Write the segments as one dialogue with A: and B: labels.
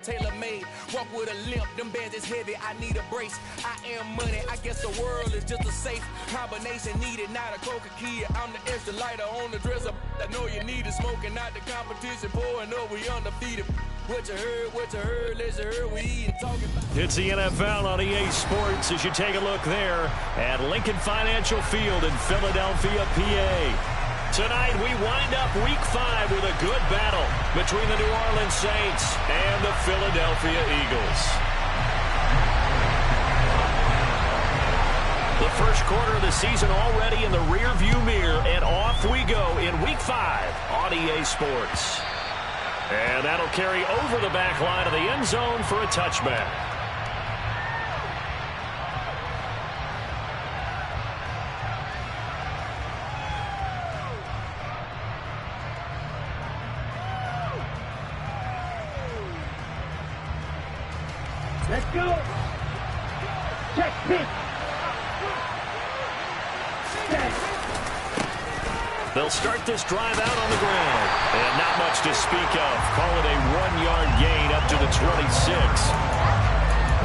A: Tailor-made, walk with a limp, them bands is heavy, I need a brace. I am money, I guess the world is just a safe combination needed, not a coca-key. I'm the extra lighter on the dresser, I know you need it, smoking out the competition, pouring up, we undefeated. What you heard, let's hear we eating, talking about.
B: It's the NFL on EA Sports as you take a look there at Lincoln Financial Field in Philadelphia, PA. Tonight, we wind up Week 5 with a good battle between the New Orleans Saints and the Philadelphia Eagles. The first quarter of the season already in the rearview mirror, and off we go in Week 5 on EA Sports. And that'll carry over the back line of the end zone for a touchback.
C: Let's go. Check pitch.
B: They'll start this drive out on the ground. And not much to speak of. Call it a 1-yard gain up to the 26.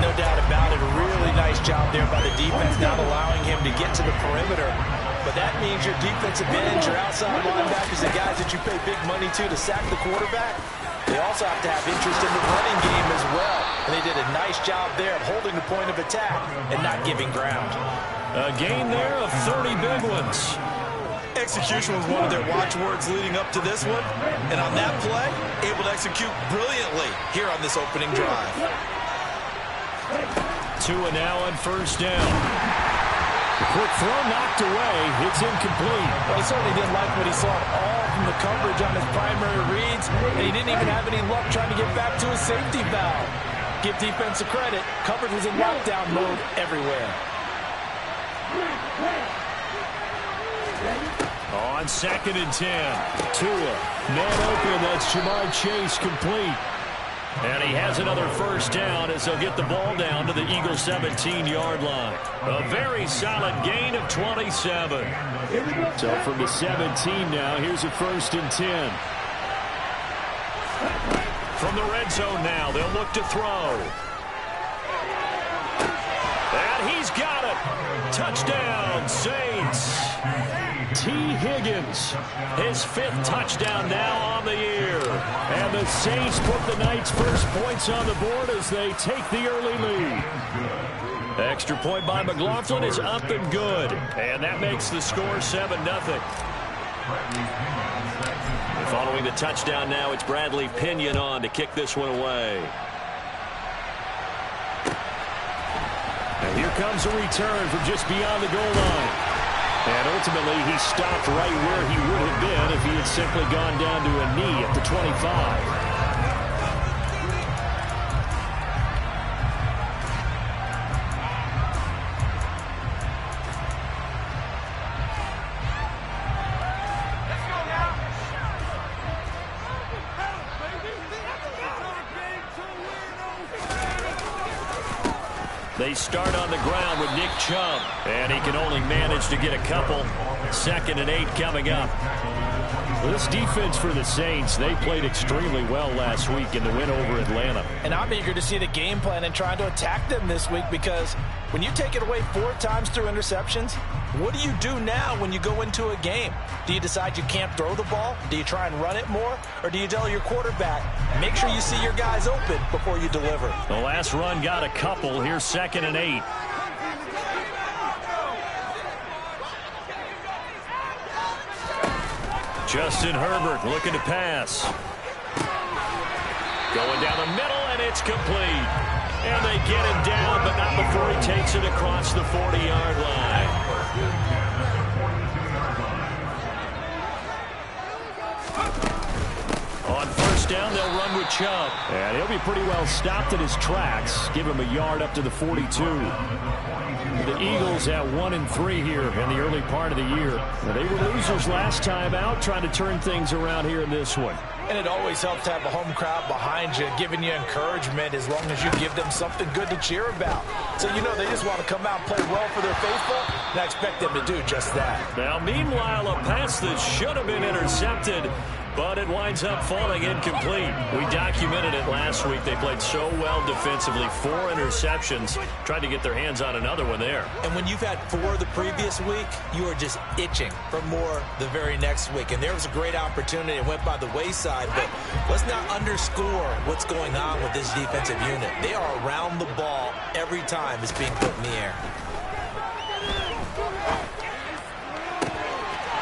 D: No doubt about it. A really nice job there by the defense, not allowing him to get to the perimeter. But that means your defensive ends, your outside linebackers, the guys that you pay big money to sack the quarterback, they also have to have interest in the running game as well. And they did a nice job there of holding the point of attack and not giving ground.
B: A gain there of 30 big ones.
E: Execution was one of their watchwords leading up to this one. And on that play, able to execute brilliantly here on this opening drive.
B: Tua now on first down. Quick throw knocked away. It's incomplete.
D: Well, he certainly didn't like what he saw all from the coverage on his primary reads, and he didn't even have any luck trying to get back to his safety valve. Give defense a credit. Coverage was in lockdown mode everywhere.
B: On 2nd and 10. Tua, man open. That's Ja'Marr Chase complete. And he has another first down as they'll get the ball down to the Eagles' 17-yard line. A very solid gain of 27. So from the 17 now, here's a 1st and 10. From the red zone now, they'll look to throw. And he's got it. Touchdown, Saints. T. Higgins, his 5th touchdown now on the year. And the Saints put the Knights' first points on the board as they take the early lead. Extra point by McLaughlin is up and good. And that makes the score 7-0. Following the touchdown now, it's Bradley Pinion on to kick this one away. And here comes a return from just beyond the goal line. And ultimately, he stopped right where he would have been if he had simply gone down to a knee at the 25. They start on the ground with Nick Chubb, and he can only manage to get a couple. 2nd and 8 coming up. This defense for the Saints, they played extremely well last week in the win over Atlanta.
D: And I'm eager to see the game plan and trying to attack them this week, because when you take it away 4 times through interceptions, what do you do now when you go into a game? Do you decide you can't throw the ball? Do you try and run it more? Or do you tell your quarterback, make sure you see your guys open before you deliver?
B: The last run got a couple. Here's 2nd and 8. Justin Herbert looking to pass. Going down the middle, and it's complete. And they get him down, but not before he takes it across the 40-yard line. On first down, they'll run with Chubb. And he'll be pretty well stopped in his tracks. Give him a yard up to the 42. The Eagles at 1-3 here in the early part of the year. They were losers last time out, trying to turn things around here in this one.
D: And it always helps to have a home crowd behind you, giving you encouragement as long as you give them something good to cheer about. So you know they just want to come out and play well for their faithful, and I expect them to do just that.
B: Now, meanwhile, a pass that should have been intercepted but it winds up falling incomplete. We documented it last week. They played so well defensively. 4 interceptions. Tried to get their hands on another one there.
D: And when you've had 4 the previous week, you are just itching for more the very next week. And there was a great opportunity. It went by the wayside, but let's not underscore what's going on with this defensive unit. They are around the ball every time it's being put in the air.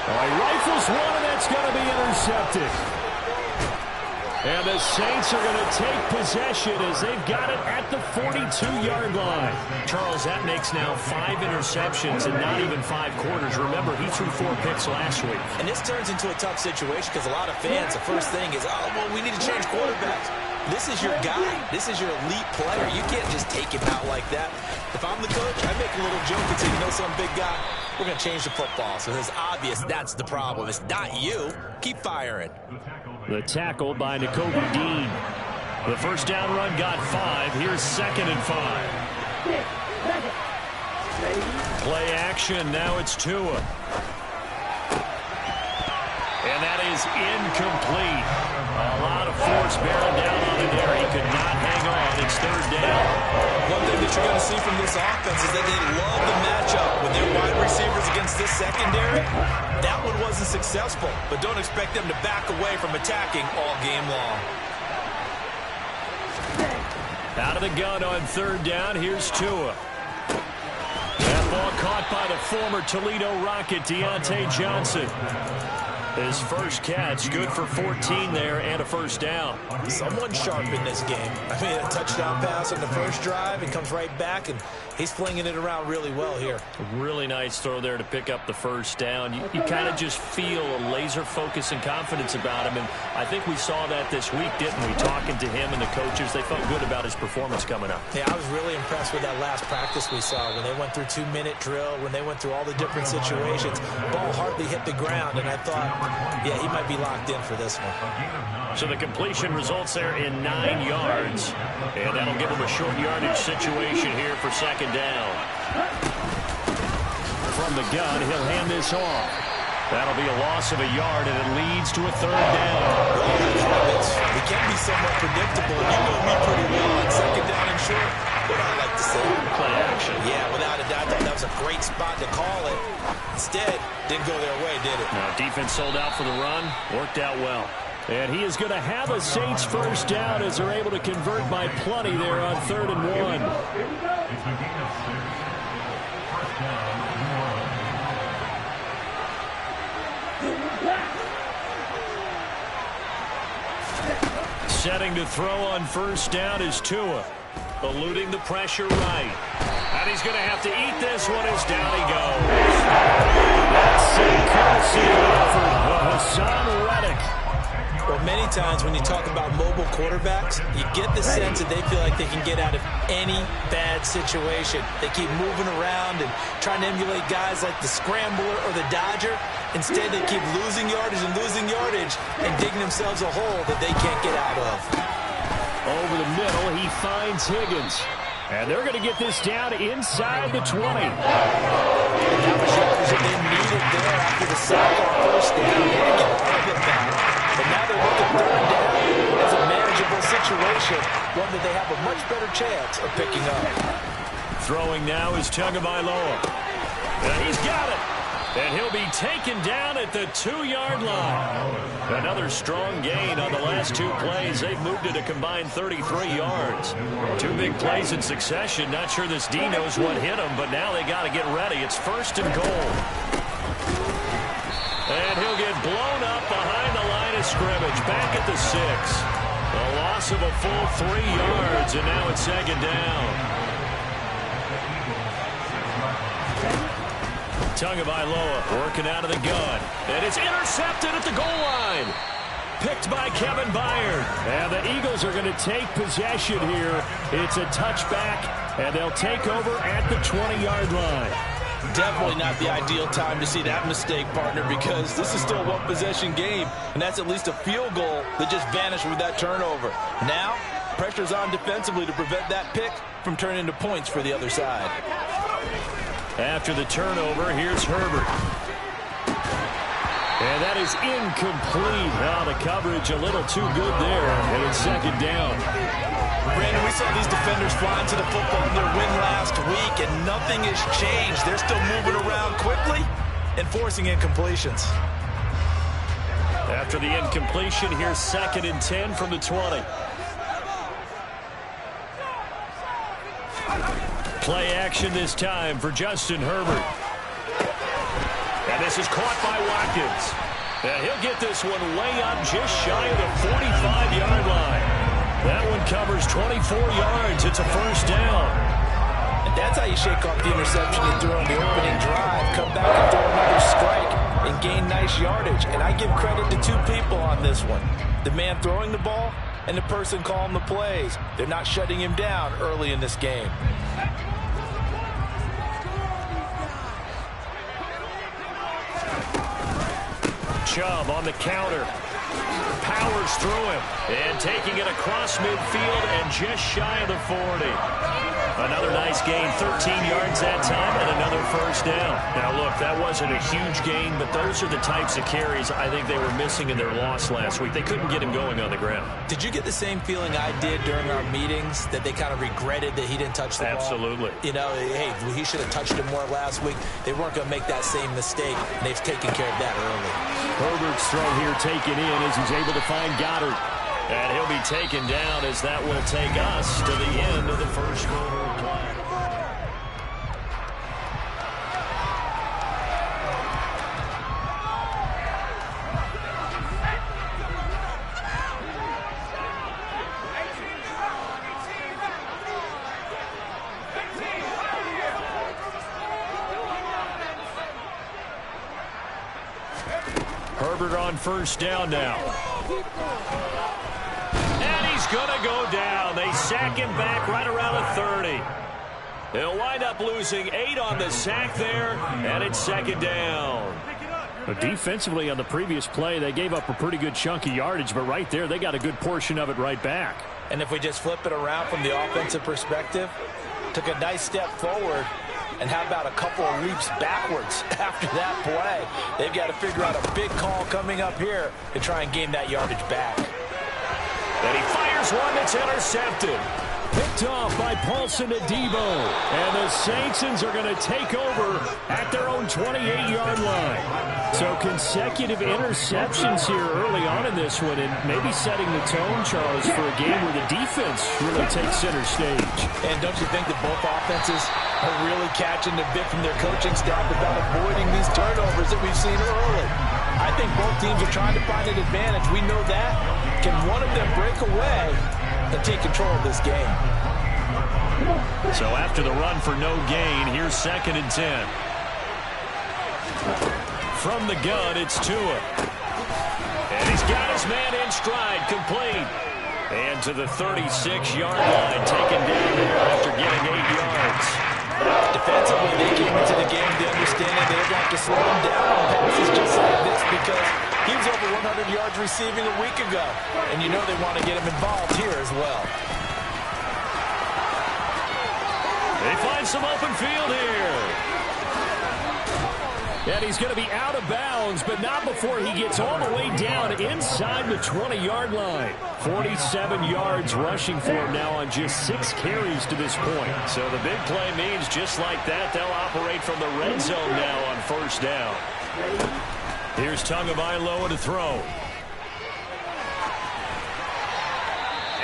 B: He rifles one, and that's going to be intercepted. And the Saints are going to take possession as they've got it at the 42-yard line. Charles, that makes now 5 interceptions in not even 5 quarters. Remember, he threw 4 picks last week.
D: And this turns into a tough situation because a lot of fans, the first thing is, oh, well, we need to change quarterbacks. This is your guy. This is your elite player. You can't just take him out like that. If I'm the coach, I make a little joke and say, you know, some big guy, we're going to change the football. So it's obvious that's the problem. It's not you. Keep firing.
B: The tackle by Nakobe Dean. The first down run got 5. Here's 2nd and 5. Play action. Now it's Tua. And that is incomplete. A lot of force bearing down on him there. He could not hang on. It's 3rd down.
E: One thing that you're going to see from this offense is that they love the matchup with their wide receivers against this secondary. That one wasn't successful, but don't expect them to back away from attacking all game long.
B: Out of the gun on 3rd down. Here's Tua. That ball caught by the former Toledo Rocket, Deontay Johnson. His first catch, good for 14 there and a first down.
D: Someone sharp in this game. I mean, a touchdown pass on the first drive. It comes right back, and he's flinging it around really well here.
B: Really nice throw there to pick up the first down. You kind of just feel a laser focus and confidence about him, and I think we saw that this week, didn't we? Talking to him and the coaches, they felt good about his performance coming up.
D: Yeah, I was really impressed with that last practice we saw when they went through 2-minute drill, when they went through all the different situations. Ball hardly hit the ground, and I thought, yeah, he might be locked in for this one.
B: So the completion results there in 9 yards. And that'll give him a short yardage situation here for 2nd down. From the gun, he'll hand this off. That'll be a loss of a yard, and it leads to a 3rd down.
D: It can be somewhat predictable. You know me pretty well on 2nd down and short. What I like to say.
B: Play action.
D: Yeah, without a doubt, that was a great spot to call it. Instead, didn't go their way, did it?
B: Now, defense sold out for the run. Worked out well. And he is going to have a Saints first down as they're able to convert by plenty there on 3rd and 1. Setting to throw on first down is Tua. Eluding the pressure right. And he's going to have to eat this one as down he goes. That's a courtesy effort of Hassan Reddick.
D: Well, many times when you talk about mobile quarterbacks, you get the sense that they feel like they can get out of any bad situation. They keep moving around and trying to emulate guys like the Scrambler or the Dodger. Instead, they keep losing yardage and digging themselves a hole that they can't get out of.
B: Over the middle, he finds Higgins. And they're going to get this down inside the 20.
D: That was yardage that they needed there after the sack on first down. They didn't get all of it back. But now they're looking 3rd down as a manageable situation, one that they have a much better chance of picking up.
B: Throwing now is Tagovailoa. And he's got it. And he'll be taken down at the 2-yard line. Another strong gain on the last 2 plays. They've moved it a combined 33 yards. 2 big plays in succession. Not sure this D knows what hit him, but now they got to get ready. It's 1st and goal. And he'll get blown up behind the line of scrimmage. Back at the 6. A loss of a full 3 yards, and now it's 2nd down. Tagovailoa working out of the gun. And it's intercepted at the goal line. Picked by Kevin Byard. And the Eagles are going to take possession here. It's a touchback, and they'll take over at the 20-yard line.
E: Definitely not the ideal time to see that mistake, partner, because this is still a one-possession game, and that's at least a field goal that just vanished with that turnover. Now, pressure's on defensively to prevent that pick from turning into points for the other side.
B: After the turnover, here's Herbert. And that is incomplete. Now the coverage a little too good there, and it's second down.
E: Brandon, we saw these defenders flying to the football in their win last week, and nothing has changed. They're still moving around quickly and forcing incompletions.
B: After the incompletion, here's 2nd and 10 from the 20. Play action this time for Justin Herbert. And this is caught by Watkins. And he'll get this one way up just shy of the 45-yard line. That one covers 24 yards. It's a first down.
E: And that's how you shake off the interception you threw on the opening drive. Come back and throw another strike and gain nice yardage. And I give credit to two people on this one. The man throwing the ball and the person calling the plays. They're not shutting him down early in this game.
B: Chubb on the counter. Powers through him. And taking it across midfield and just shy of the 40. Another nice gain, 13 yards that time, and another first down. Now, look, that wasn't a huge gain, but those are the types of carries I think they were missing in their loss last week. They couldn't get him going on the ground.
E: Did you get the same feeling I did during our meetings, that they kind of regretted that he didn't touch the ball?
B: Absolutely.
E: You know, hey, he should have touched it more last week. They weren't going to make that same mistake, and they've taken care of that early.
B: Herbert's throw here taken in as he's able to find Goddard. And he'll be taken down as that will take us to the end of the first quarter of play. Herbert on first down now. And he's going to go down. They sack him back right around the 30. They'll wind up losing 8 on the sack there, and it's second down. But defensively on the previous play, they gave up a pretty good chunk of yardage, but right there, they got a good portion of it right back.
E: And if we just flip it around from the offensive perspective, took a nice step forward, and how about a couple of leaps backwards after that play? They've got to figure out a big call coming up here to try and gain that yardage back.
B: And he fires one that's intercepted. Picked off by Paulson Adebo. And the Saints are going to take over at their own 28-yard line. So consecutive interceptions here early on in this one, and maybe setting the tone, Charles, for a game where the defense really takes center stage.
E: And don't you think that both offenses are really catching the bit from their coaching staff about avoiding these turnovers that we've seen early? I think both teams are trying to find an advantage. We know that. Can one of them break away and take control of this game?
B: So after the run for no gain, here's 2nd and 10. From the gun, it's Tua. And he's got his man in stride, complete. And to the 36-yard line, taken down there after getting 8 yards.
E: Defensively, they came into the game, they understand that they're going to have to slow him down on passes just like this because he was over 100 yards receiving a week ago. And you know they want to get him involved here as well.
B: They find some open field here. And he's going to be out of bounds, but not before he gets all the way down inside the 20-yard line. 47 yards rushing for him now on just 6 carries to this point. So the big play means just like that, they'll operate from the red zone now on first down. Here's Tagovailoa to throw.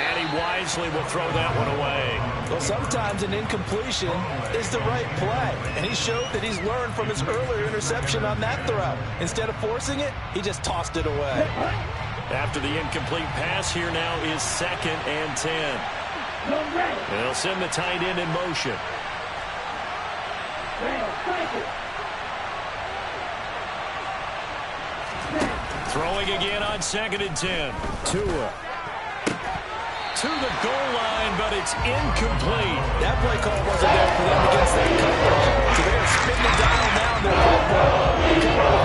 B: And he wisely will throw that one away.
E: Well, sometimes an incompletion is the right play. And he showed that he's learned from his earlier interception on that throw. Instead of forcing it, he just tossed it away.
B: After the incomplete pass, here now is 2nd and 10. They'll send the tight end in motion. Throwing again on 2nd and 10. Tua. To the goal line, but it's incomplete.
E: That play call wasn't there for them against that coverage. So they're going to spin the dial now in their football.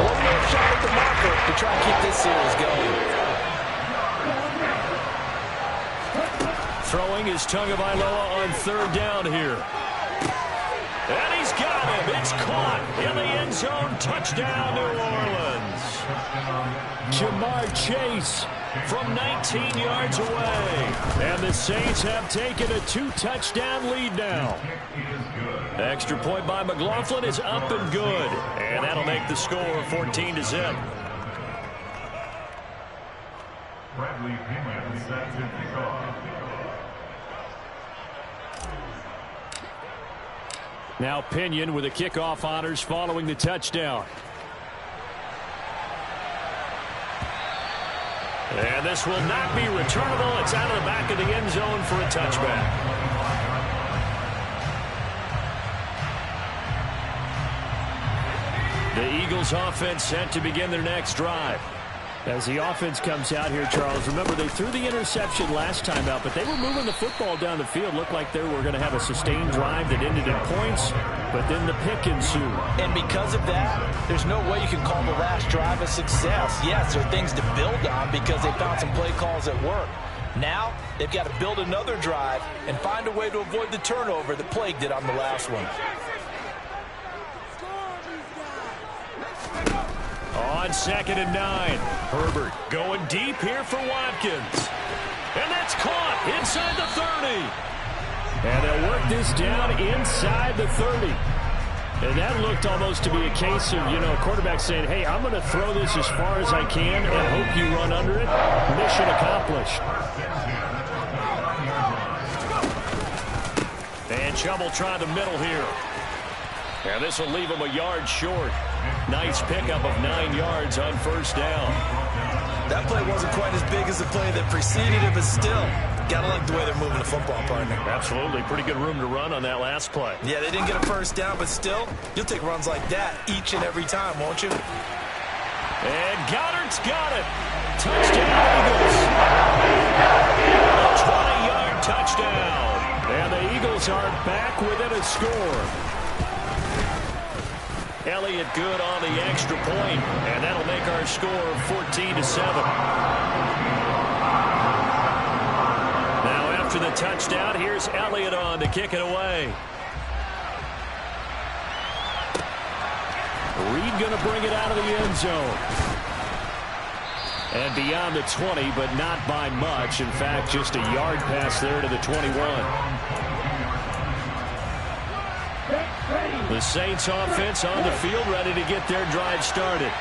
E: One more shot at the marker to try and keep this series going.
B: Throwing is Tagovailoa on 3rd down here. And he's got him. It's caught in the end zone. Touchdown, New Orleans. Ja'Marr Chase from 19 yards away. And the Saints have taken a 2-touchdown lead now. Extra point by McLaughlin is up and good. And that'll make the score 14-0.
F: Bradley Pinion set to kick off.
B: Now Pinion with the kickoff honors following the touchdown. And this will not be returnable. It's out of the back of the end zone for a touchback. The Eagles offense set to begin their next drive. As the offense comes out here, Charles, remember they threw the interception last time out, but they were moving the football down the field. Looked like they were going to have a sustained drive that ended in points, but then the pick ensued.
D: And because of that, there's no way you can call the last drive a success. Yes, there are things to build on because they found some play calls that work. Now, they've got to build another drive and find a way to avoid the turnover that plagued it on the last one.
B: On 2nd and 9, Herbert going deep here for Watkins. And that's caught inside the 30. And they'll work this down inside the 30. And that looked almost to be a case of, a quarterback saying, hey, I'm going to throw this as far as I can and hope you run under it. Mission accomplished. And Chubb will try the middle here. And this will leave him a yard short. Nice pickup of 9 yards on first down.
D: That play wasn't quite as big as the play that preceded it, but still, gotta like the way they're moving the football, partner.
B: Absolutely. Pretty good room to run on that last play.
D: Yeah, they didn't get a first down, but still, you'll take runs like that each and every time, won't you?
B: And Goddard's got it. Touchdown, Eagles. A 20-yard touchdown. And the Eagles are back within a score. Elliott good on the extra point, and that'll make our score 14-7. Now after the touchdown, here's Elliott on to kick it away. Reed going to bring it out of the end zone. And beyond the 20, but not by much. In fact, just a yard pass there to the 21. The Saints offense on the field, ready to get their drive started.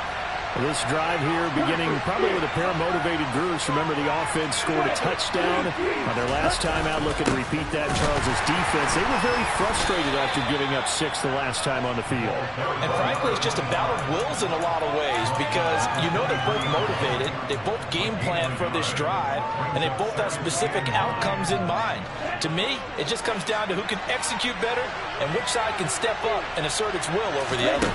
B: This drive here beginning probably with a pair of motivated groups. Remember, the offense scored a touchdown on their last time out. Looking to repeat that. Charles' defense, they were very frustrated after giving up 6 the last time on the field.
D: And frankly, it's just a battle of wills in a lot of ways because they're both motivated. They both game plan for this drive, and they both have specific outcomes in mind. To me, it just comes down to who can execute better and which side can step up and assert its will over the other.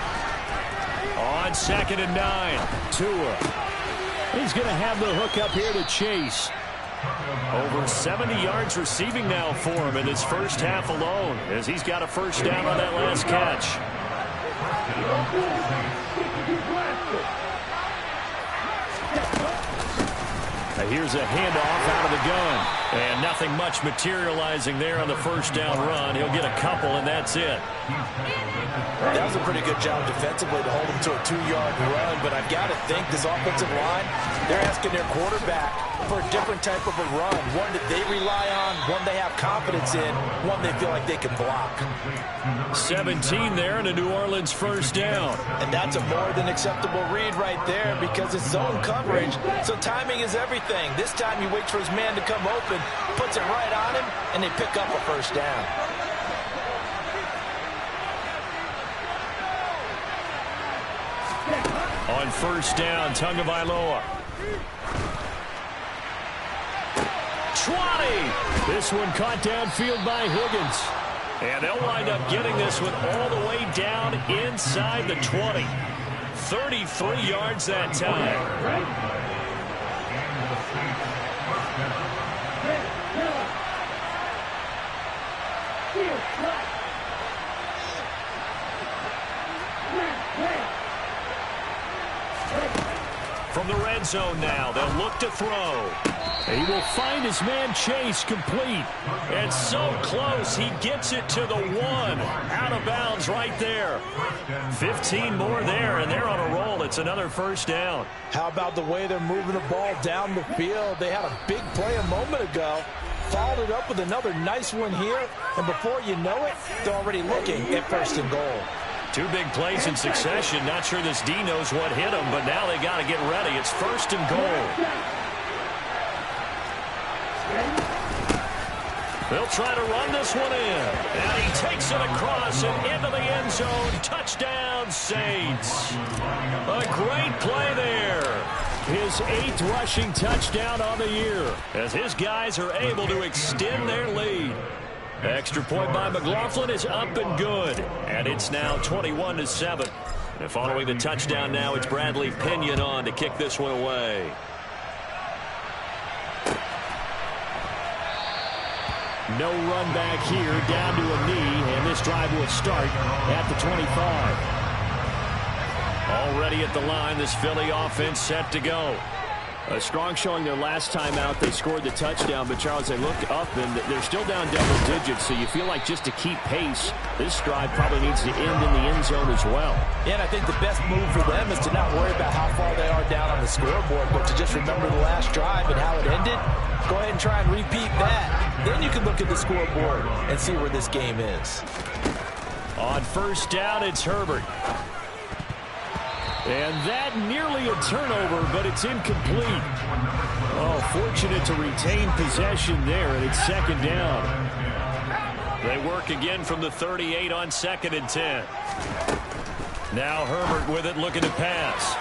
B: On 2nd and 9, Tua. He's going to have the hook up here to Chase. Over 70 yards receiving now for him in his first half alone, as he's got a first down on that last catch. Now here's a handoff out of the gun. And nothing much materializing there on the first down run. He'll get a couple, and that's it.
D: That was a pretty good job defensively to hold him to a 2-yard run, but I've got to think this offensive line, they're asking their quarterback for a different type of a run, one that they rely on, one they have confidence in, one they feel like they can block.
B: 17 there and a New Orleans first down.
D: And that's a more than acceptable read right there because it's zone coverage, so timing is everything. This time he waits for his man to come open, puts it right on him, and they pick up a first down.
B: On first down, Tagovailoa. 20. This one caught downfield by Higgins. And they'll wind up getting this one all the way down inside the 20. 33 yards that time. From the red zone now, they'll look to throw. He will find his man Chase complete. And so close, he gets it to the 1. Out of bounds right there. 15 more there, and they're on a roll. It's another first down.
D: How about the way they're moving the ball down the field? They had a big play a moment ago. Followed it up with another nice one here. And before you know it, they're already looking at 1st and goal.
B: 2 big plays in succession. Not sure this D knows what hit him, but now they got to get ready. It's 1st and goal. They'll try to run this one in. And he takes it across and into the end zone. Touchdown, Saints. A great play there. His 8th rushing touchdown on the year as his guys are able to extend their lead. Extra point by McLaughlin is up and good. And it's now 21-7. And following the touchdown now, it's Bradley Pinion on to kick this one away. No run back here, down to a knee, and this drive will start at the 25. Already at the line, this Philly offense set to go. A strong showing their last time out. They scored the touchdown, but Charles, they look up and they're still down double digits, so you feel like just to keep pace, this drive probably needs to end in the end zone as well.
D: Yeah, and I think the best move for them is to not worry about how far they are down on the scoreboard, but to just remember the last drive and how it ended. Go ahead and try and repeat that. Then you can look at the scoreboard and see where this game is.
B: On 1st down, it's Herbert. And that nearly a turnover, but it's incomplete. Oh, fortunate to retain possession there, and it's 2nd down. They work again from the 38 on 2nd and 10. Now Herbert with it, looking to pass.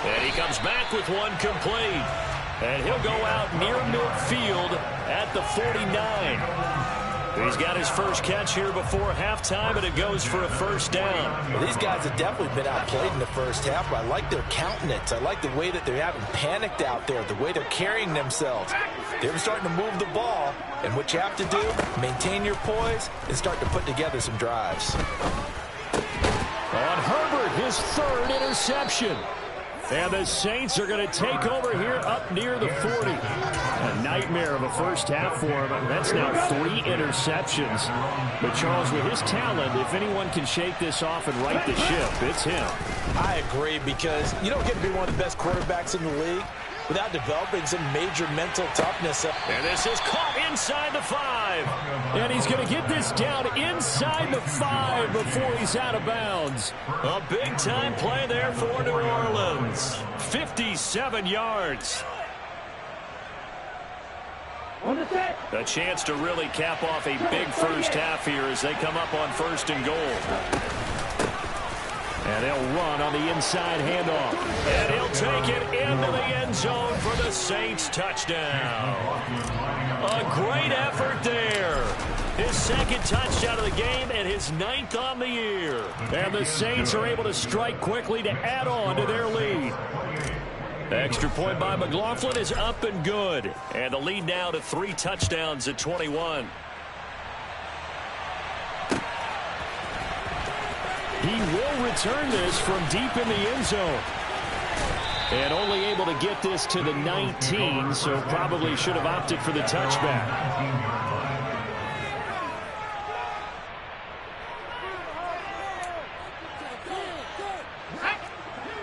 B: And he comes back with one complete. And he'll go out near midfield at the 49. He's got his first catch here before halftime, and it goes for a 1st down.
D: Well, these guys have definitely been outplayed in the first half, but I like their countenance. I like the way that they haven't panicked out there, the way they're carrying themselves. They're starting to move the ball, and what you have to do, maintain your poise and start to put together some drives.
B: On Herbert, his 3rd interception. And the Saints are going to take over here up near the 40. A nightmare of a first half for him. That's now 3 interceptions. But Charles, with his talent, if anyone can shake this off and right the ship, it's him.
D: I agree, because you don't get to be one of the best quarterbacks in the league without developing some major mental toughness.
B: And this is caught inside the 5. And he's going to get this down inside the 5 before he's out of bounds. A big-time play there for New Orleans. 57 yards. A chance to really cap off a big first half here as they come up on 1st and goal. And they'll run on the inside handoff. And he'll take it into the end zone for the Saints touchdown. A great effort there. His 2nd touchdown of the game and his 9th on the year. And the Saints are able to strike quickly to add on to their lead. Extra point by McLaughlin is up and good. And the lead now to 3 touchdowns at 21. He will return this from deep in the end zone. And only able to get this to the 19, so probably should have opted for the touchback.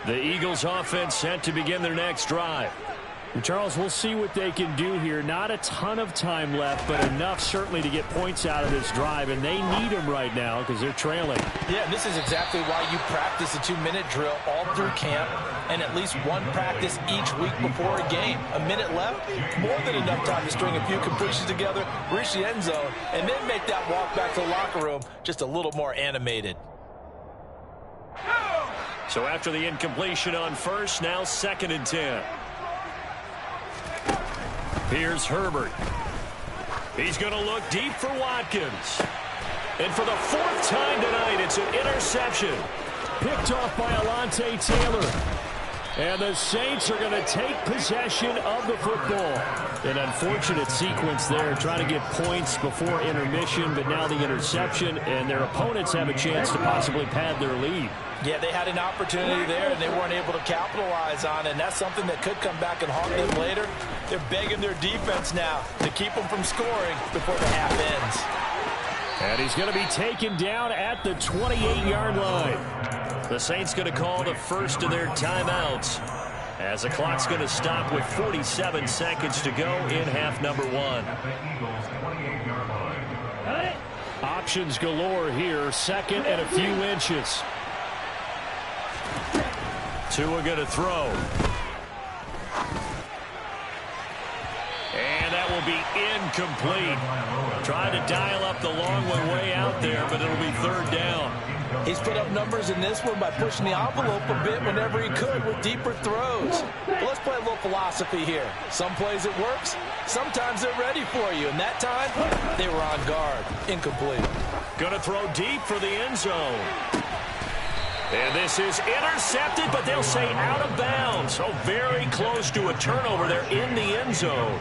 B: The Eagles offense set to begin their next drive. And Charles, we'll see what they can do here. Not a ton of time left, but enough certainly to get points out of this drive, and they need them right now because they're trailing.
D: Yeah, and this is exactly why you practice a 2-minute drill all through camp and at least one practice each week before a game. A minute left, more than enough time to string a few completions together, reach the end zone, and then make that walk back to the locker room just a little more animated.
B: So after the incompletion on 1st, now 2nd and 10. Here's Herbert. He's going to look deep for Watkins. And for the 4th time tonight, it's an interception. Picked off by Alontae Taylor. And the Saints are going to take possession of the football. An unfortunate sequence there, trying to get points before intermission, but now the interception, and their opponents have a chance to possibly pad their lead.
E: Yeah, they had an opportunity there, and they weren't able to capitalize on it, and that's something that could come back and haunt them later. They're begging their defense now to keep them from scoring before the half ends.
B: And he's going to be taken down at the 28-yard line. The Saints going to call the first of their timeouts as the clock's going to stop with 47 seconds to go in half number one. Options galore here, second and a few inches. Tua going to throw. And that will be incomplete. Trying to dial up the long one way out there, but it'll be third down.
E: He's put up numbers in this one by pushing the envelope a bit whenever he could with deeper throws. But let's play a little philosophy here. Some plays it works, sometimes they're ready for you. And that time, they were on guard. Incomplete.
B: Going to throw deep for the end zone. And this is intercepted, but they'll say out of bounds. So very close to a turnover there in the end zone.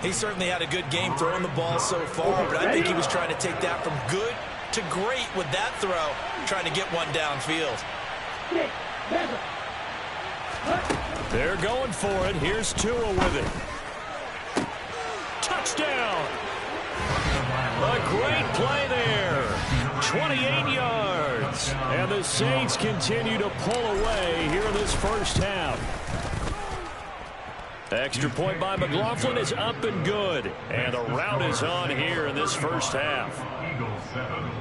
E: He certainly had a good game throwing the ball so far, but I think he was trying to take that from good to great with that throw, trying to get one downfield.
B: They're going for it. Here's Tua with it. Touchdown! A great play there. 28 yards. And the Saints continue to pull away here in this first half. Extra point by McLaughlin is up and good. And the route is on here in this first half.
F: Eagles 7.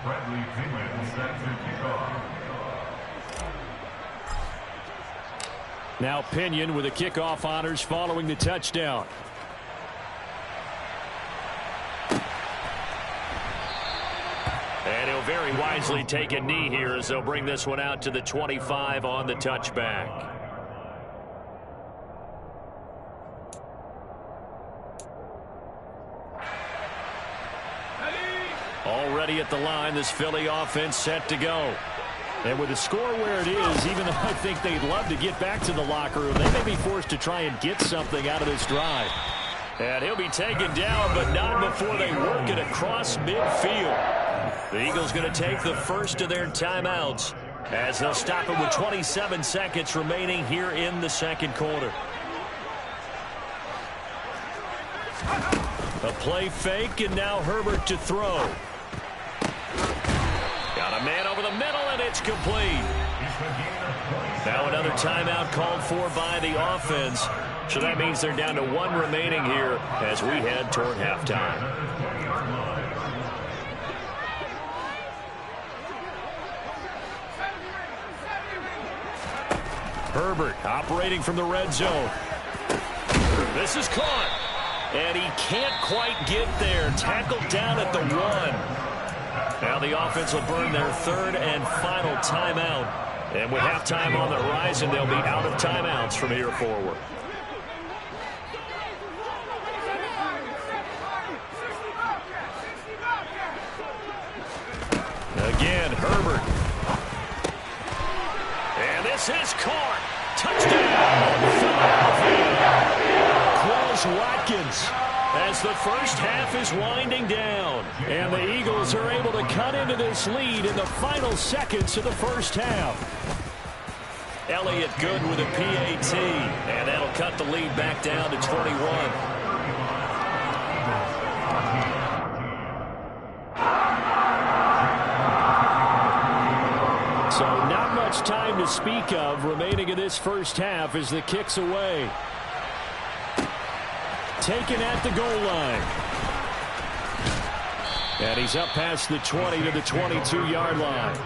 F: Bradley Pinion set to kick off.
B: Now Pinion with the kickoff honors following the touchdown. And he'll very wisely take a knee here as they'll bring this one out to the 25 on the touchback. Already at the line, this Philly offense set to go. And with the score where it is, even though I think they'd love to get back to the locker room, they may be forced to try and get something out of this drive. And he'll be taken down, but not before they work it across midfield. The Eagles going to take the first of their timeouts as they'll stop it with 27 seconds remaining here in the second quarter. A play fake, and now Herbert to throw. Got a man over the middle, and it's complete. Now another timeout called for by the offense. So that means they're down to one remaining here as we head toward halftime. Herbert operating from the red zone. This is caught. And he can't quite get there. Tackled down at the 1. Now the offense will burn their third and final timeout. And with halftime on the horizon, they'll be out of timeouts from here forward. Again, Herbert. And this is caught. Touchdown, Philadelphia. Quez Watkins. As the first half is winding down. And the Eagles are able to cut into this lead in the final seconds of the first half. Elliott good with a PAT. And that'll cut the lead back down to 21. So not much time to speak of remaining in this first half as the kick's away. Taken at the goal line. And he's up past the 20 to the 22-yard line.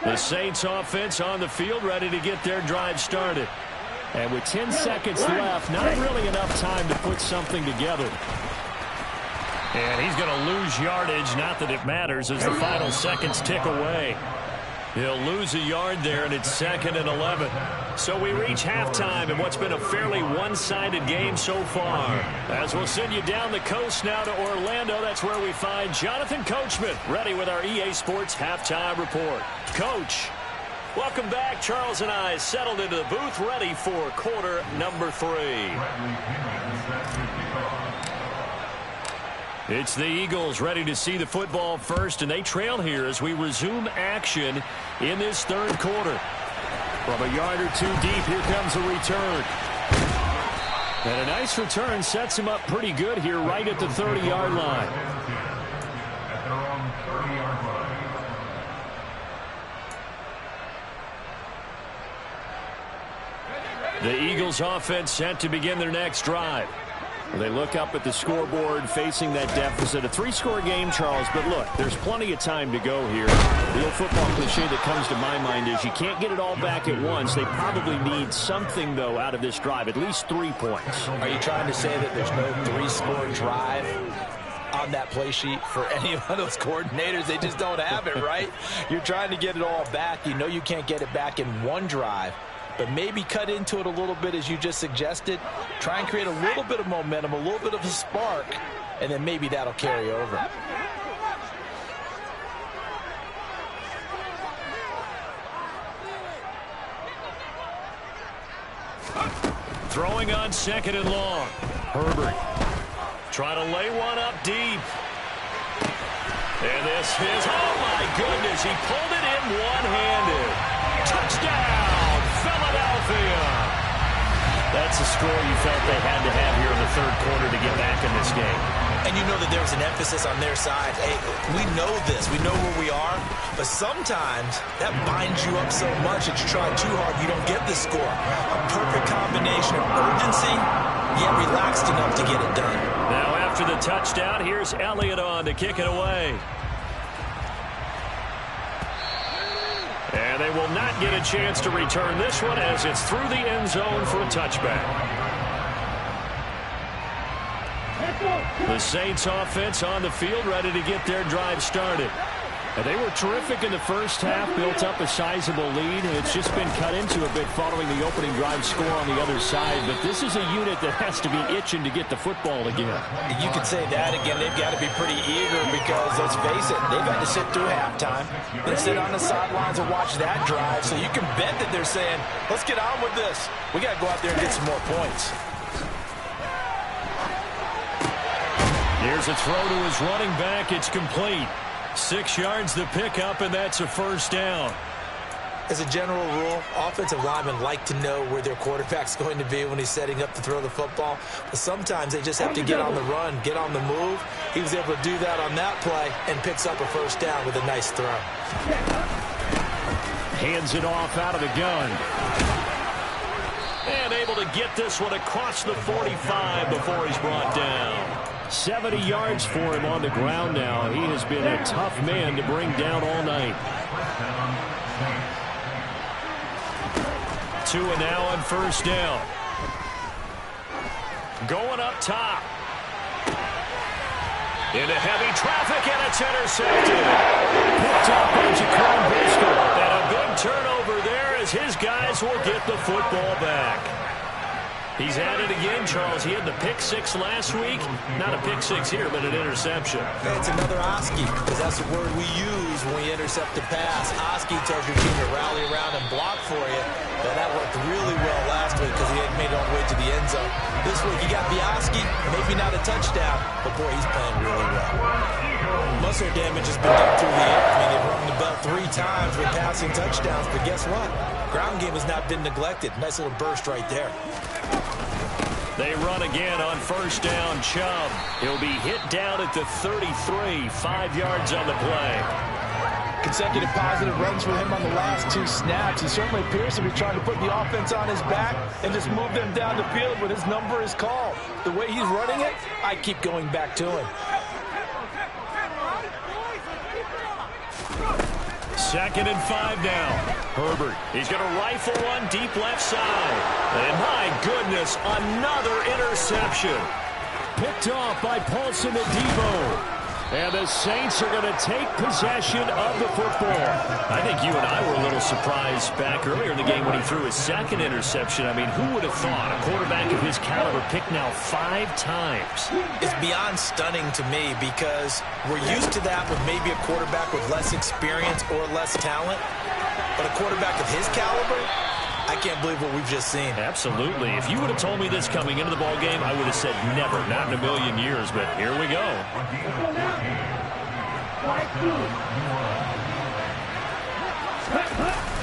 B: The Saints offense on the field ready to get their drive started. And with 10 seconds left, not really enough time to put something together. And he's going to lose yardage, not that it matters, as the final seconds tick away. He'll lose a yard there, and it's 2nd and 11. So we reach halftime in what's been a fairly one-sided game so far. As we'll send you down the coast now to Orlando, that's where we find Jonathan Coachman, ready with our EA Sports Halftime Report. Coach, welcome back. Charles and I settled into the booth, ready for quarter number 3. It's the Eagles ready to see the football first, and they trail here as we resume action in this third quarter. From a yard or two deep, here comes a return. And a nice return sets him up pretty good here right at the 30-yard line.
F: At their own 30-yard line.
B: The Eagles offense set to begin their next drive. They look up at the scoreboard facing that deficit. A 3-score game, Charles, but look, there's plenty of time to go here. The old football cliche that comes to my mind is you can't get it all back at once. They probably need something, though, out of this drive, at least 3 points.
D: Are you trying to say that there's no 3-score drive on that play sheet for any of those coordinators? They just don't have it, right? You're trying to get it all back. You know you can't get it back in one drive. But maybe cut into it a little bit as you just suggested. Try and create a little bit of momentum, a little bit of a spark, and then maybe that'll carry over.
B: Throwing on 2nd and long. Herbert trying to lay one up deep. And this is, oh my goodness, he pulled it in one-handed. Touchdown, Philadelphia. That's a score you felt they had to have here in the third quarter to get back in this game.
D: And you know that there was an emphasis on their side. Hey, we know this. We know where we are. But sometimes that binds you up so much that you try too hard, you don't get the score. A perfect combination of urgency, yet relaxed enough to get it done.
B: Now after the touchdown, here's Elliott on to kick it away. And they will not get a chance to return this one as it's through the end zone for a touchback. The Saints offense on the field ready to get their drive started. And they were terrific in the first half, built up a sizable lead. It's just been cut into a bit following the opening drive score on the other side. But this is a unit that has to be itching to get the football again.
D: You could say that again. They've got to be pretty eager because, let's face it, they've had to sit through halftime. They sit on the sidelines and watch that drive. So you can bet that they're saying, let's get on with this. We got to go out there and get some more points.
B: Here's a throw to his running back. It's complete. 6 yards the pickup, and that's a first down.
D: As a general rule, offensive linemen like to know where their quarterback's going to be when he's setting up to throw the football. But sometimes they just have to get on the run, get on the move. He was able to do that on that play and picks up a first down with a nice throw.
B: Hands it off out of the gun. And able to get this one across the 45 before he's brought down. 70 yards for him on the ground now. He has been a tough man to bring down all night. 2 and now on first down. Going up top. Into heavy traffic, and it's intercepted. Picked up by Jaquan Brisker. And a big turnover there as his guys will get the football back. He's at it again, Charles. He had the pick 6 last week. Not a pick 6 here, but an interception.
D: It's another Oski, because that's the word we use when we intercept a pass. Oski tells your team to rally around and block for you. But that worked really well last week because he had made it all the way to the end zone. This week you got Bioski, maybe not a touchdown, but boy, he's playing really well. Muscle damage has been done through the air. I mean, they've rung the bell 3 times with passing touchdowns, but guess what? Ground game has not been neglected. Nice little burst right there.
B: They run again on first down. Chubb. He'll be hit down at the 33. 5 yards on the play.
E: Consecutive positive runs for him on the last 2 snaps. He certainly appears to be trying to put the offense on his back and just move them down the field when his number is called. The way he's running it, I keep going back to him.
B: 2nd and 5 now. Herbert. He's going to rifle one deep left side. And my goodness, another interception. Picked off by Paulson Adebo. And the Saints are going to take possession of the football. I think you and I were a little surprised back earlier in the game when he threw his second interception. I mean, who would have thought a quarterback of his caliber picked now 5 times?
D: It's beyond stunning to me because we're used to that with maybe a quarterback with less experience or less talent. But a quarterback of his caliber, I can't believe what we've just seen.
B: Absolutely. If you would have told me this coming into the ball game, I would have said never, not in a million years. But here we go.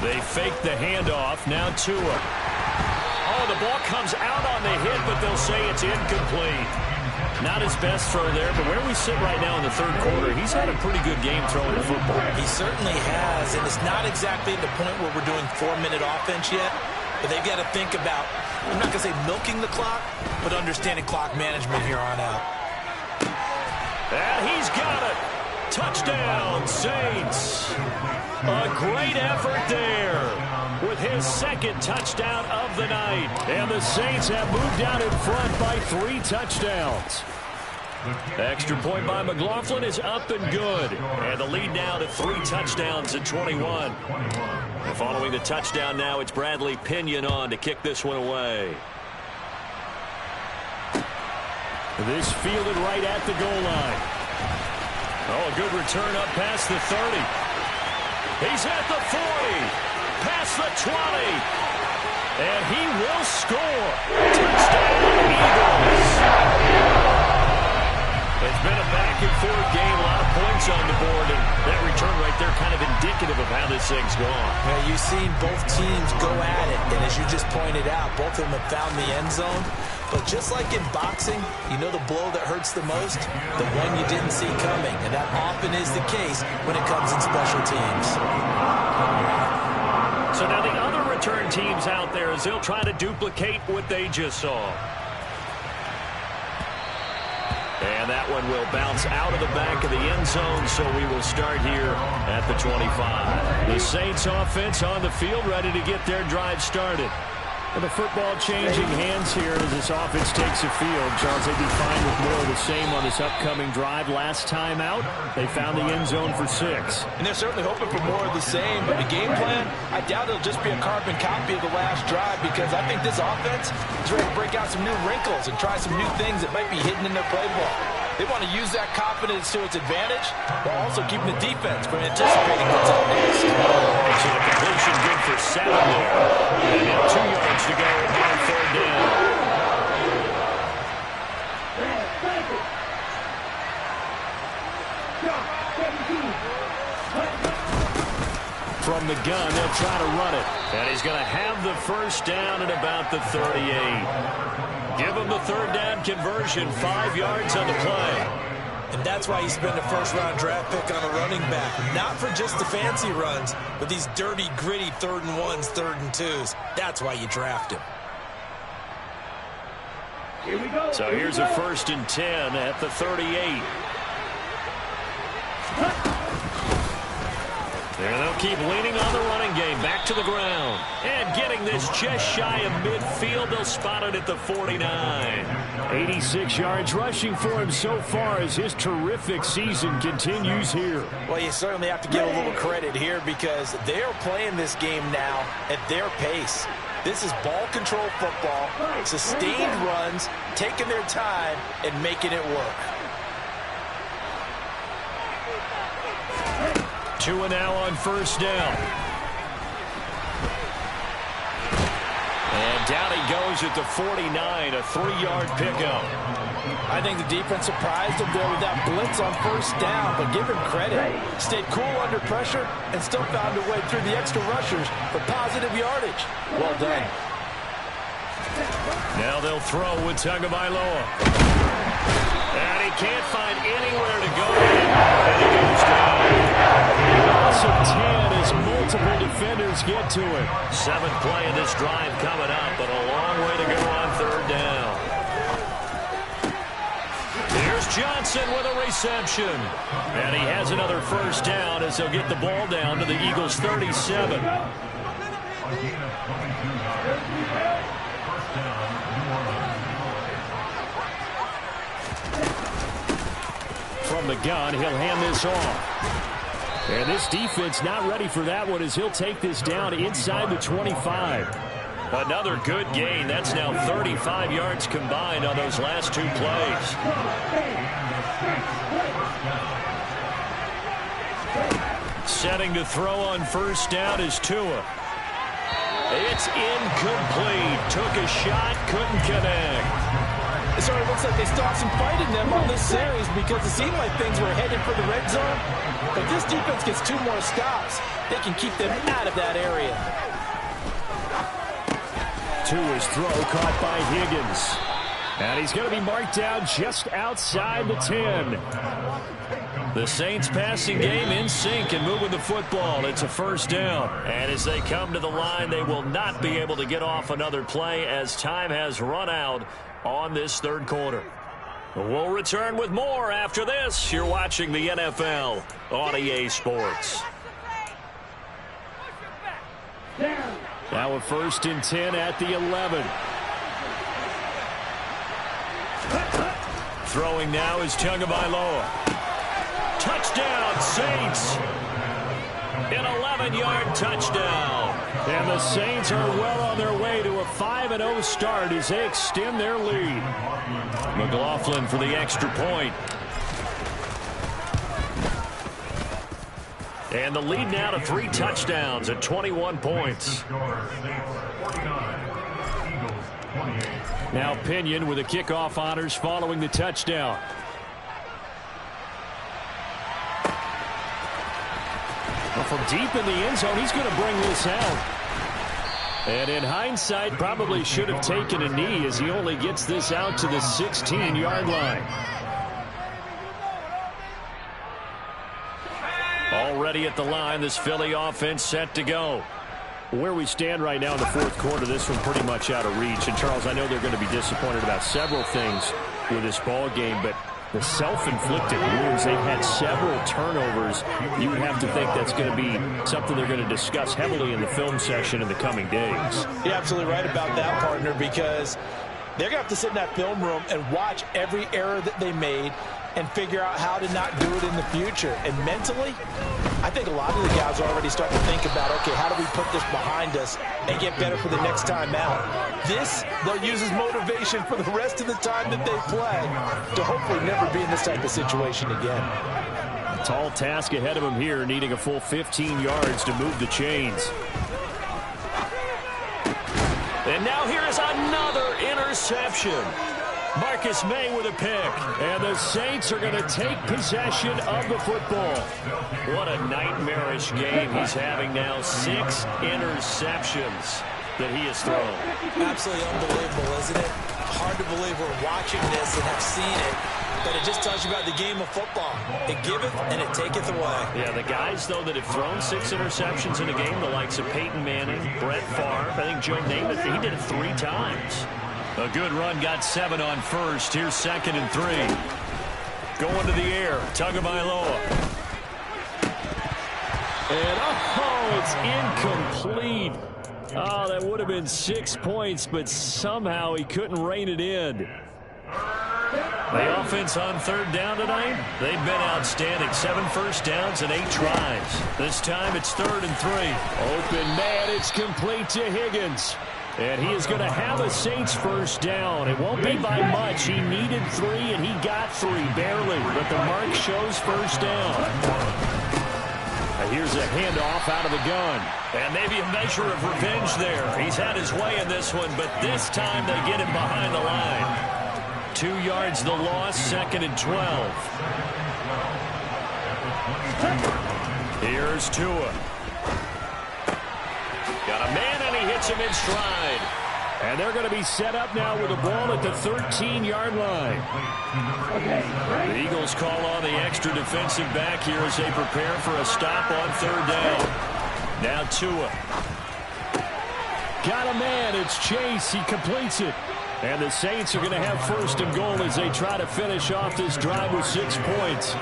B: They fake the handoff. Now Tua. Oh, the ball comes out on the hit, but they'll say it's incomplete. Not his best throw there, but where we sit right now in the third quarter, he's had a pretty good game throwing the football.
D: He certainly has, and it's not exactly the point where we're doing 4-minute offense yet, but they've got to think about, I'm not going to say milking the clock, but understanding clock management here on out.
B: And he's got it. Touchdown, Saints. A great effort there with his second touchdown of the night. And the Saints have moved out in front by 3 touchdowns. Extra point by McLaughlin is up and good. And the lead now to 3 touchdowns at 21. And following the touchdown now, it's Bradley Pinion on to kick this one away. This fielded right at the goal line. Oh, a good return up past the 30. He's at the 40. Past the 20. And he will score. Touchdown, Eagles. It's been a back-and-forth game, a lot of points on the board, and that return right there kind of indicative of how this thing's gone.
D: Yeah, you've seen both teams go at it, and as you just pointed out, both of them have found the end zone. But just like in boxing, you know the blow that hurts the most? The one you didn't see coming, and that often is the case when it comes in special teams.
B: So now the other return teams out there, as they'll try to duplicate what they just saw. And that one will bounce out of the back of the end zone, so we will start here at the 25. The Saints offense on the field, ready to get their drive started. And the football changing hands here as this offense takes the field. Charles, they'd be fine with more of the same on this upcoming drive. Last time out, they found the end zone for 6.
E: And they're certainly hoping for more of the same, but the game plan, I doubt it'll just be a carbon copy of the last drive because I think this offense is ready to break out some new wrinkles and try some new things that might be hidden in their playbook. They want to use that confidence to its advantage while also keeping the defense from anticipating what's up next.
B: So the completion good for 7 there. And now 2 yards to go on 3rd down. From the gun, they'll try to run it. And he's going to have the first down at about the 38. Give him the 3rd down conversion, 5 yards on the play.
D: And that's why you spend a first-round draft pick on a running back. Not for just the fancy runs, but these dirty, gritty 3rd and 1s, 3rd and 2s. That's why you draft him.
C: Here we go.
B: So here's a 1st and 10 at the 38. And they'll keep leaning on the running game. Back to the ground. And getting this just shy of midfield. They'll spot it at the 49. 86 yards rushing for him so far as his terrific season continues here.
D: Well, you certainly have to give a little credit here because they're playing this game now at their pace. This is ball control football, sustained runs, taking their time, and making it work.
B: Tua now on 1st down. And down he goes at the 49, a 3-yard pickup.
D: I think the defense surprised him there with that blitz on 1st down, but give him credit. Stayed cool under pressure and still found a way through the extra rushers for positive yardage. Well done.
B: Now they'll throw with Tagovailoa. And he can't find anywhere to go. And he goes down. Loss of 10 as multiple defenders get to it. 7th play of this drive coming up, but a long way to go on 3rd down. Here's Johnson with a reception. And he has another 1st down as they'll get the ball down to the Eagles' 37. from the gun. He'll hand this off. And this defense not ready for that one as he'll take this down inside the 25. Another good gain. That's now 35 yards combined on those last 2 plays. Setting to throw on first down is Tua. It's incomplete. Took a shot, couldn't connect.
E: So it looks like they stopped some fight in them on this series because it seemed like things were headed for the red zone. But this defense gets 2 more stops. They can keep them out of that area.
B: Tua's throw caught by Higgins. And he's going to be marked down just outside the 10. The Saints passing game in sync and moving the football. It's a first down. And as they come to the line, they will not be able to get off another play as time has run out on this third quarter. We'll return with more after this. You're watching the NFL on EA Sports. Now a 1st and 10 at the 11. Throwing now is Tagovailoa. Touchdown, Saints. An 11-yard touchdown. And the Saints are well on their way to a 5-0 start as they extend their lead. McLaughlin for the extra point. And the lead now to 3 touchdowns at 21 points. Now Pinion with the kickoff honors following the touchdown. Well, from deep in the end zone, he's going to bring this out. And in hindsight, probably should have taken a knee as he only gets this out to the 16-yard line. Already at the line, this Philly offense set to go. Where we stand right now in the fourth quarter, this one pretty much out of reach. And, Charles, I know they're going to be disappointed about several things with this ball game, but the self-inflicted wounds, they've had several turnovers. You would have to think that's going to be something they're going to discuss heavily in the film session in the coming days.
E: You're absolutely right about that, partner, because they're going to have to sit in that film room and watch every error that they made and figure out how to not do it in the future. And mentally, I think a lot of the guys are already starting to think about, okay, how do we put this behind us and get better for the next time out? This, they'll use as motivation for the rest of the time that they play to hopefully never be in this type of situation again.
B: A tall task ahead of him here, needing a full 15 yards to move the chains. And now here is another interception. Marcus May with a pick. And the Saints are going to take possession of the football. What a nightmarish game he's having now. 6 interceptions that he has thrown.
E: Absolutely unbelievable, isn't it? Hard to believe we're watching this and have seen it. But it just tells you about the game of football. It giveth and it taketh away.
B: Yeah, the guys, though, that have thrown 6 interceptions in a game, the likes of Peyton Manning, Brett Favre, I think Joe Namath, he did it 3 times. A good run, got 7 on first. Here's 2nd and 3. Going to the air, Tagovailoa. And, oh, it's incomplete. Oh, that would have been 6 points, but somehow he couldn't rein it in. The offense on 3rd down tonight, they've been outstanding. 7 first downs and 8 tries. This time it's 3rd and 3. Open man, it's complete to Higgins. And he is going to have a Saints first down. It won't be by much. He needed 3, and he got 3, barely. But the mark shows first down. And here's a handoff out of the gun. And maybe a measure of revenge there. He's had his way in this one, but this time they get him behind the line. 2 yards the loss, 2nd and 12. Here's Tua. Got a man, and he hits him in stride. And they're going to be set up now with the ball at the 13-yard line. The Eagles call on the extra defensive back here as they prepare for a stop on 3rd down. Now Tua. Got a man, it's Chase. He completes it. And the Saints are going to have 1st and goal as they try to finish off this drive with 6 points.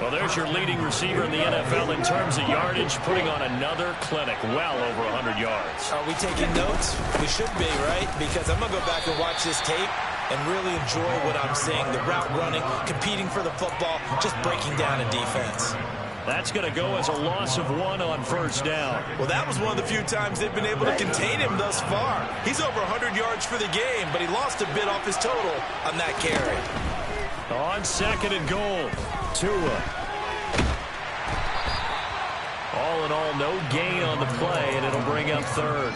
B: Well, there's your leading receiver in the NFL in terms of yardage, putting on another clinic, well over 100 yards.
E: Are we taking notes? We should be, right? Because I'm going to go back and watch this tape.
D: and really enjoy what I'm seeing. The route running, competing for the football, just breaking down a defense.
B: That's going to go as a loss of 1 on first down.
E: Well, that was one of the few times they've been able to contain him thus far. He's over 100 yards for the game, but he lost a bit off his total on that carry.
B: On 2nd and goal, Tua. All in all, no gain on the play, and it'll bring up 3rd.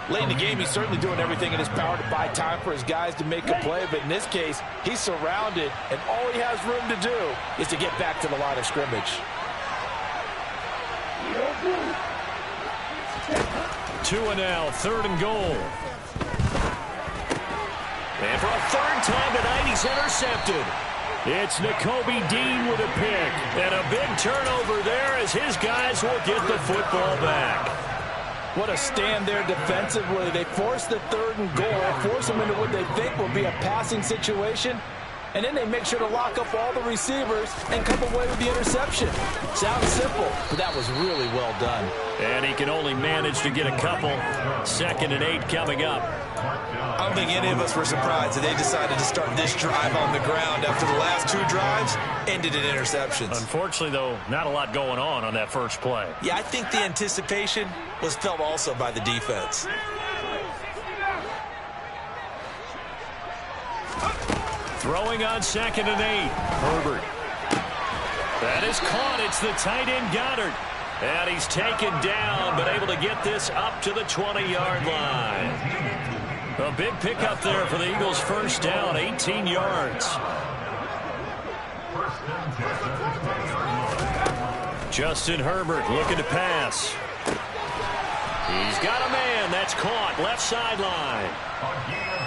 E: Late in the game, he's certainly doing everything in his power to buy time for his guys to make a play, but in this case, he's surrounded, and all he has room to do is to get back to the line of scrimmage.
B: Tua now, 3rd and goal. And for a 3rd time tonight, he's intercepted. It's Nakobe Dean with a pick. And a big turnover there as his guys will get the football back.
E: What a stand there defensively. They force the 3rd and goal, force them into what they think will be a passing situation, and then they make sure to lock up all the receivers and come away with the interception. Sounds simple, but that was really well done.
B: And he can only manage to get a couple. 2nd and 8 coming up.
E: I don't think any of us were surprised that they decided to start this drive on the ground after the last 2 drives ended in interceptions.
B: Unfortunately, though, not a lot going on that first play.
E: Yeah, I think the anticipation was felt also by the defense.
B: Throwing on 2nd and 8. Herbert. That is caught. It's the tight end Goddard. And he's taken down, but able to get this up to the 20-yard line. A big pickup there for the Eagles' first down, 18 yards. Justin Herbert looking to pass. He's got a man. That's caught. Left sideline.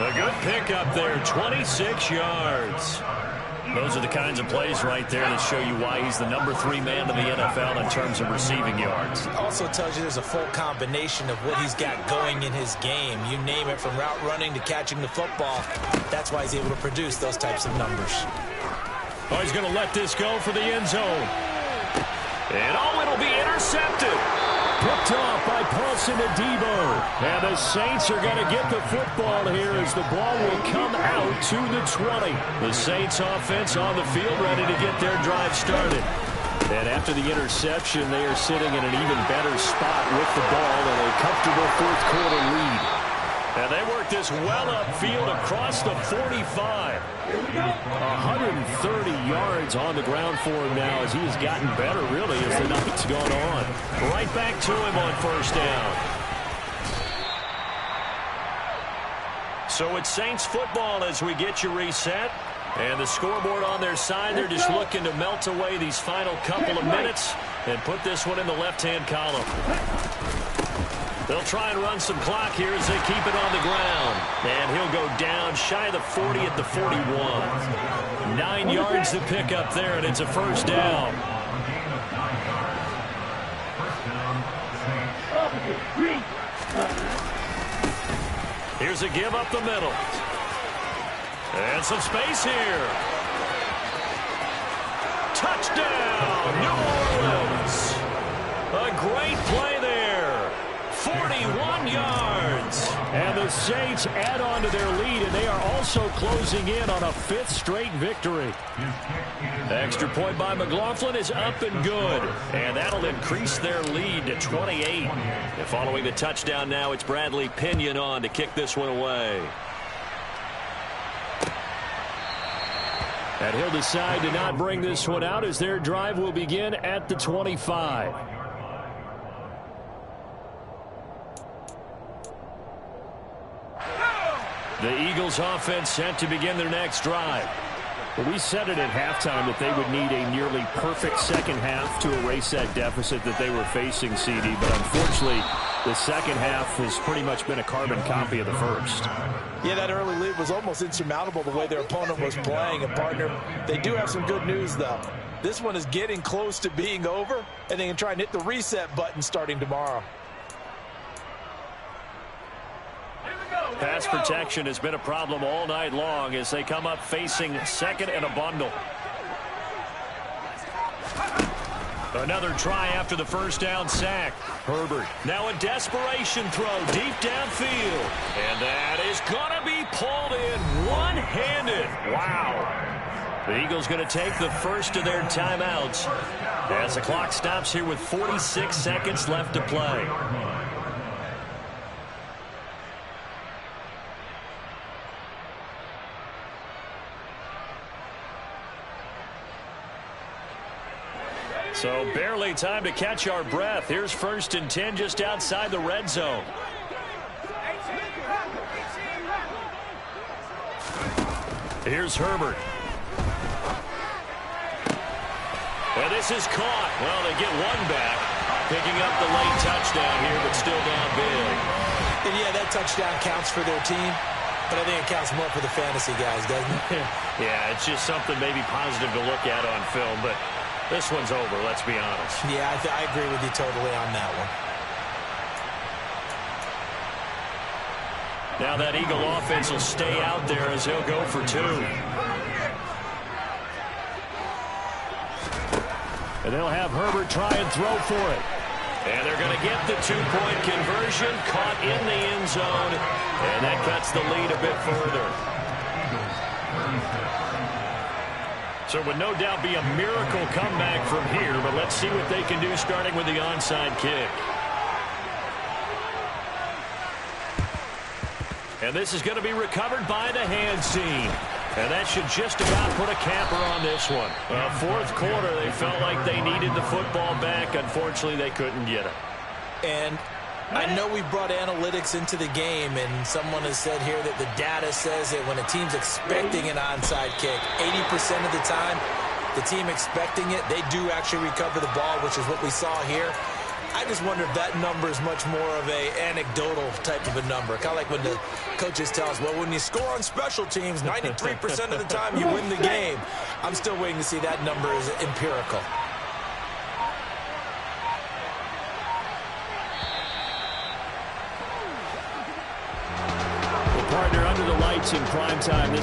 B: A good pickup there, 26 yards. Those are the kinds of plays right there that show you why he's the number 3 man in the NFL in terms of receiving yards.
D: It also tells you there's a full combination of what he's got going in his game. You name it, from route running to catching the football. That's why he's able to produce those types of numbers.
B: Oh, he's going to let this go for the end zone. And it'll be intercepted. Picked off by Paulson Adebo. And the Saints are going to get the football here as the ball will come out to the 20. The Saints offense on the field ready to get their drive started. And after the interception, they are sitting in an even better spot with the ball and a comfortable 4th quarter lead. And they work this well upfield across the 45. 130 yards on the ground for him now as he has gotten better, really, as the night's gone on. Right back to him on first down. So it's Saints football as we get you reset. And the scoreboard on their side, they're just looking to melt away these final couple of minutes and put this one in the left-hand column. They'll try and run some clock here as they keep it on the ground. And he'll go down shy of the 40 at the 41. 9 yards to pick up there, and it's a first down. Here's a give up the middle. And some space here. Touchdown, New Orleans. A great play there. 41 yards. And the Saints add on to their lead, and they are also closing in on a 5th straight victory. Extra point by McLaughlin is up and good. And that'll increase their lead to 28. And following the touchdown now, it's Bradley Pinion on to kick this one away. And he'll decide to not bring this one out as their drive will begin at the 25. The Eagles offense set to begin their next drive. Well, we said it at halftime that they would need a nearly perfect second half to erase that deficit that they were facing, CD. But unfortunately, the second half has pretty much been a carbon copy of the first.
E: Yeah, that early lead was almost insurmountable the way their opponent was playing. And, partner, they do have some good news, though. This one is getting close to being over, and they can try and hit the reset button starting tomorrow.
B: Pass protection has been a problem all night long as they come up facing second and a bundle. Another try after the first down sack. Herbert now a desperation throw deep downfield. And that is going to be pulled in one-handed. Wow. The Eagles going to take the first of their timeouts as the clock stops here with 46 seconds left to play. So barely time to catch our breath. Here's 1st and 10 just outside the red zone. Here's Herbert. And this is caught. Well, they get one back. Picking up the late touchdown here, but still down big.
D: And yeah, that touchdown counts for their team, but I think it counts more for the fantasy guys, doesn't it?
B: Yeah, it's just something maybe positive to look at on film, but this one's over, let's be honest.
D: Yeah, I agree with you totally on that one.
B: Now that Eagle offense will stay out there as he'll go for 2. And they'll have Herbert try and throw for it. And they're going to get the 2-point conversion, caught in the end zone, and that cuts the lead a bit further. So it would no doubt be a miracle comeback from here, but let's see what they can do starting with the onside kick. And this is going to be recovered by the hands team. And that should just about put a capper on this one. Fourth quarter, they felt like they needed the football back. Unfortunately, they couldn't get it.
D: And I know we brought analytics into the game, and someone has said here that the data says that when a team's expecting an onside kick, 80% of the time, the team expecting it, they do actually recover the ball, which is what we saw here. I just wonder if that number is much more of a anecdotal type of a number. Kind of like when the coaches tell us, well, when you score on special teams, 93% of the time you win the game. I'm still waiting to see that number is empirical.
B: Well, partner, under the lights in prime time this